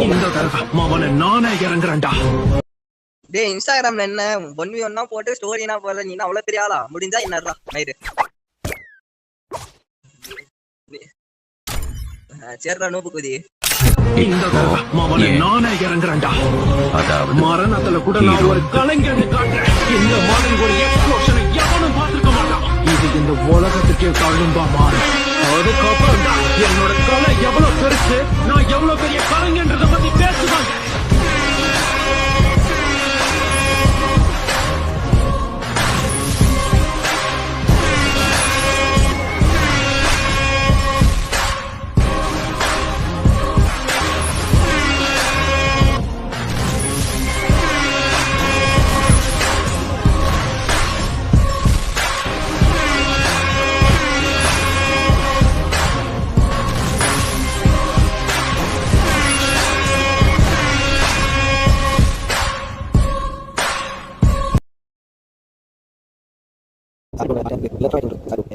இந்த தடவை அவனை நானே இறங்குறேன்டா. டேய் இன்ஸ்டாகிராம்ல என்ன 1v1 போட்டு ஸ்டோரினா போற, நீ அவ்வளவு பெரிய ஆளா? முடிஞ்சா என்னடா மயிரு சேர்றா நோப்பு குதி. இந்த தடவை அவனை நானே இறங்குறேன்டா. மரணத்துல கூட நான் ஒரு கலைஞன்னு காட்டுறேன். இந்த மாதிரி ஒரு எக்ஸ்ப்ளோஷனை எவனும் பார்த்திருக்க மாட்டான். இது இந்த உலகத்துக்கே தழும்பா மாறும். அதுக்கப்புறம் தான் என்னோட கலை எவ்வளவு பெருசு, நான் எவ்வளவு பெரிய கலைஞன்றத பத்தி பேசுவாங்க. Let's try to